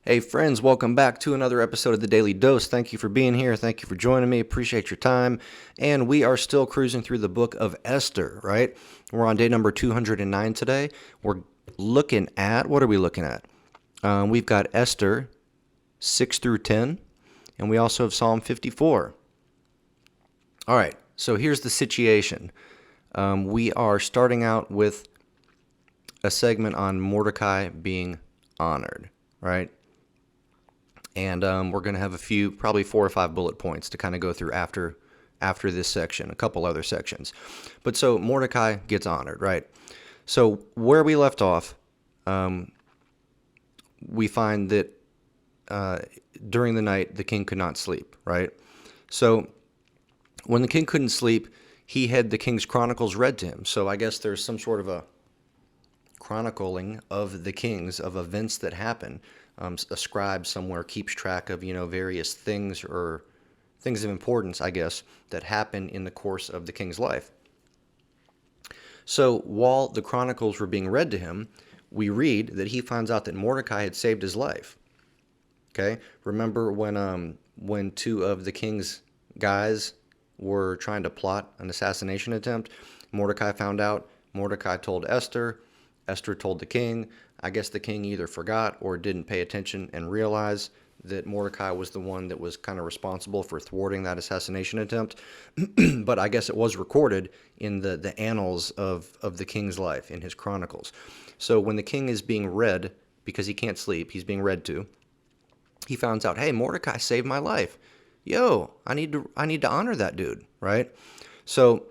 Hey friends, welcome back to another episode of the Daily Dose. Thank you for being here. Thank you for joining me. Appreciate your time. And we are still cruising through the book of Esther, right? We're on day number 209 today. We're looking at, what are we looking at? We've got Esther 6 through 10, and we also have Psalm 54. All right, so here's the situation. We are starting out with a segment on Mordecai being honored, right? And we're going to have a few, probably 4 or 5 bullet points to kind of go through after this section, a couple other sections. But so Mordecai gets honored, right? So where we left off, we find that during the night, the king could not sleep, right? So when the king couldn't sleep, he had the king's chronicles read to him. So I guess there's some sort of a chronicling of the kings, of events that happen. A scribe somewhere keeps track of, various things or things of importance, I guess, that happen in the course of the king's life. So while the chronicles were being read to him, we read that he finds out that Mordecai had saved his life. Okay? Remember when 2 of the king's guys were trying to plot an assassination attempt? Mordecai found out. Mordecai told Esther. Esther told the king. I guess the king either forgot or didn't pay attention and realize that Mordecai was the one that was kind of responsible for thwarting that assassination attempt. But I guess it was recorded in the annals of the king's life, in his chronicles. So when the king is being read, because he can't sleep, he's being read to, he finds out, hey, Mordecai saved my life. Yo, I need to honor that dude, right? So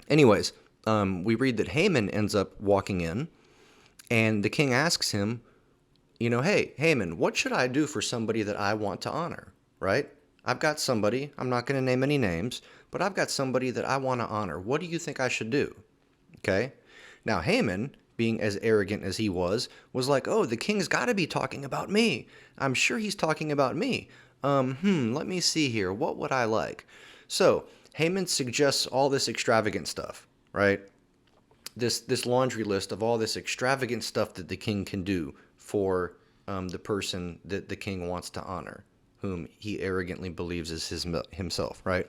anyways, we read that Haman ends up walking in, and the king asks him, hey, Haman, what should I do for somebody that I want to honor, right? I've got somebody, I'm not going to name any names, but I've got somebody that I want to honor. What do you think I should do? Okay? Now, Haman, being as arrogant as he was like, oh, the king's got to be talking about me. I'm sure he's talking about me. Let me see here. What would I like? So, Haman suggests all this extravagant stuff, right? This laundry list of all this extravagant stuff that the king can do for the person that the king wants to honor, whom he arrogantly believes is himself, right?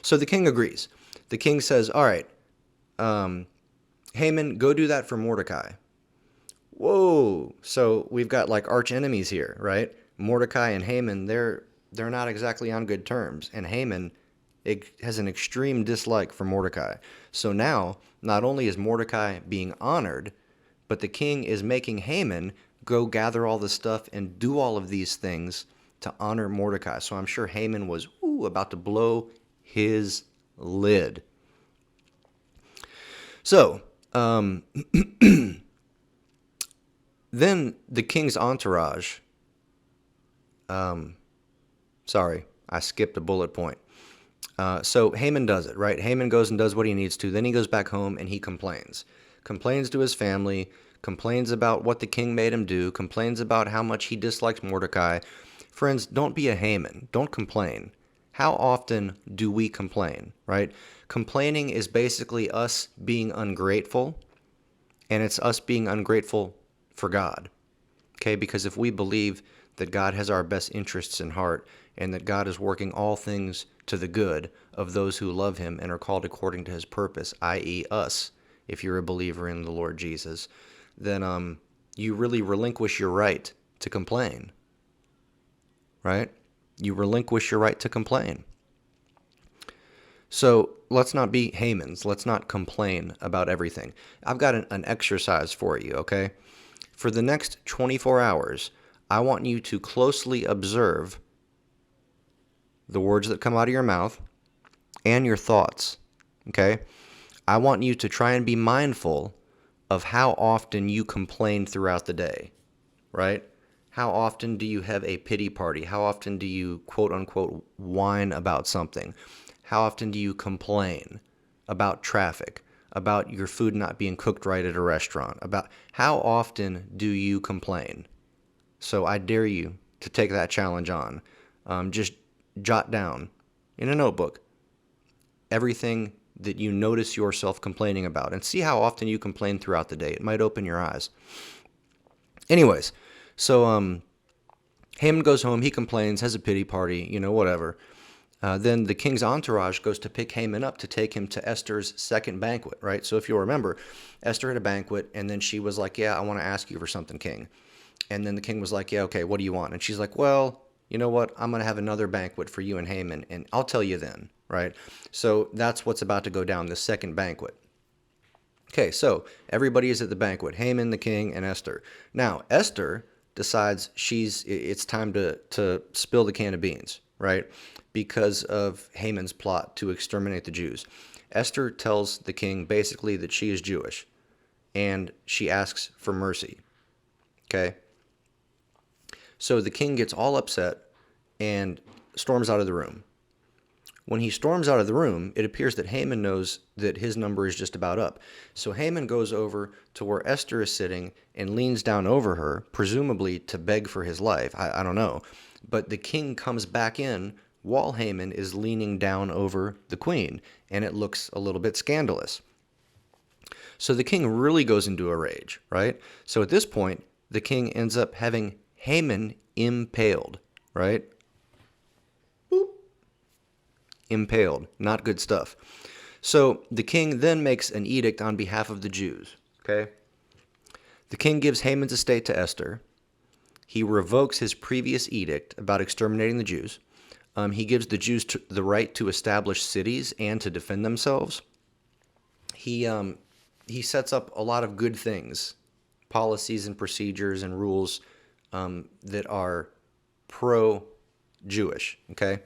So the king agrees. The king says, all right, Haman, go do that for Mordecai. Whoa, so we've got like arch enemies here, right? Mordecai and Haman, they're not exactly on good terms, and Haman has an extreme dislike for Mordecai. So now, not only is Mordecai being honored, but the king is making Haman go gather all the stuff and do all of these things to honor Mordecai. So I'm sure Haman was about to blow his lid. So, then the king's entourage, sorry, I skipped a bullet point. So Haman does it, right? Haman goes and does what he needs to. Then he goes back home and he complains. Complains to his family, complains about what the king made him do, complains about how much he dislikes Mordecai. Friends, don't be a Haman. Don't complain. How often do we complain, right? Complaining is basically us being ungrateful, and it's us being ungrateful for God, okay? Because if we believe that God has our best interests in heart and that God is working all things to the good of those who love him and are called according to his purpose, i.e. us, if you're a believer in the Lord Jesus, then you really relinquish your right to complain, right? You relinquish your right to complain. So let's not be Hamans. Let's not complain about everything. I've got an exercise for you, okay? For the next 24 hours, I want you to closely observe the words that come out of your mouth and your thoughts, okay? I want you to try and be mindful of how often you complain throughout the day, right? How often do you have a pity party? How often do you, quote unquote, whine about something? How often do you complain about traffic, about your food not being cooked right at a restaurant? About how often do you complain? So I dare you to take that challenge on. Just jot down in a notebook everything that you notice yourself complaining about and see how often you complain throughout the day. It might open your eyes. Anyways, so Haman goes home, he complains, has a pity party, whatever. Then the king's entourage goes to pick Haman up to take him to Esther's second banquet, right? So if you'll remember, Esther had a banquet, and then she was like, yeah, I want to ask you for something, king. And then the king was like, yeah, okay, what do you want? And she's like, well, you know what? I'm going to have another banquet for you and Haman, and I'll tell you then, right? So that's what's about to go down, the second banquet. Okay, so everybody is at the banquet, Haman, the king, and Esther. Now, Esther decides it's time to spill the can of beans, right? Because of Haman's plot to exterminate the Jews. Esther tells the king basically that she is Jewish, and she asks for mercy. Okay? So the king gets all upset and storms out of the room. When he storms out of the room, it appears that Haman knows that his number is just about up. So Haman goes over to where Esther is sitting and leans down over her, presumably to beg for his life. I don't know. But the king comes back in while Haman is leaning down over the queen, and it looks a little bit scandalous. So the king really goes into a rage, right? So at this point, the king ends up having Haman impaled, right? Impaled. Not good stuff. So the king then makes an edict on behalf of the Jews. Okay? The king gives Haman's estate to Esther. He revokes his previous edict about exterminating the Jews. He gives the Jews the right to establish cities and to defend themselves. He sets up a lot of good things, policies and procedures and rules that are pro-Jewish. Okay?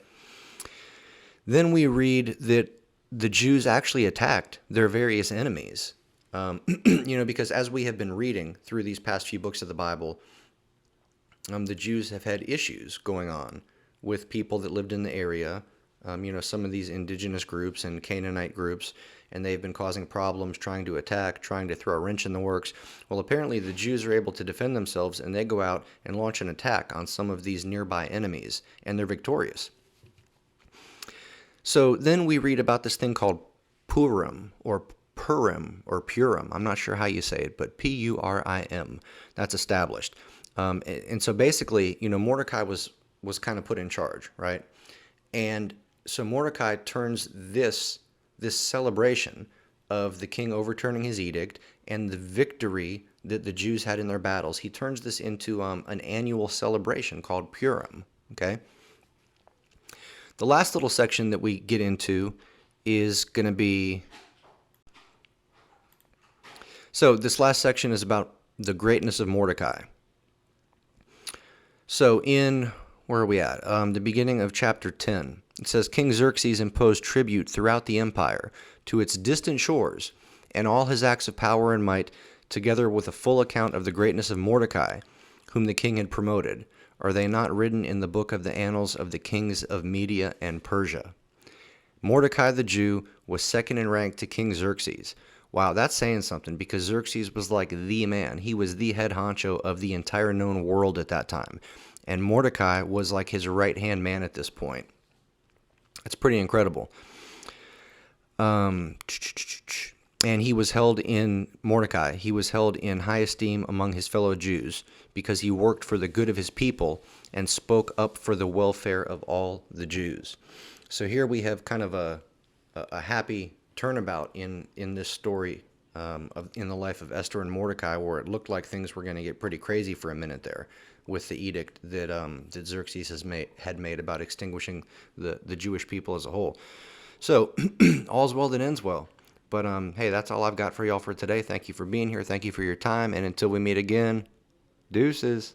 Then we read that the Jews actually attacked their various enemies. Because as we have been reading through these past few books of the Bible, the Jews have had issues going on with people that lived in the area, some of these indigenous groups and Canaanite groups, and they've been causing problems, trying to attack, trying to throw a wrench in the works. Well, apparently the Jews are able to defend themselves, and they go out and launch an attack on some of these nearby enemies, and they're victorious. So then we read about this thing called Purim, or Purim, or Purim. I'm not sure how you say it, but Purim. That's established. And so basically, Mordecai was kind of put in charge, right? And so Mordecai turns this celebration of the king overturning his edict and the victory that the Jews had in their battles, he turns this into an annual celebration called Purim, okay? The last little section that we get into is going to be... So this last section is about the greatness of Mordecai. So where are we at? The beginning of chapter 10. It says, King Xerxes imposed tribute throughout the empire to its distant shores, and all his acts of power and might, together with a full account of the greatness of Mordecai, whom the king had promoted, are they not written in the book of the annals of the kings of Media and Persia? Mordecai the Jew was second in rank to King Xerxes. Wow, that's saying something, because Xerxes was like the man. He was the head honcho of the entire known world at that time. And Mordecai was like his right-hand man at this point. That's pretty incredible. And he was held in high esteem among his fellow Jews because he worked for the good of his people and spoke up for the welfare of all the Jews. So here we have kind of a happy turnabout in this story in the life of Esther and Mordecai, where it looked like things were going to get pretty crazy for a minute there with the edict that Xerxes had made about extinguishing the Jewish people as a whole. So all's well that ends well. But hey, that's all I've got for y'all for today. Thank you for being here. Thank you for your time. And until we meet again, deuces.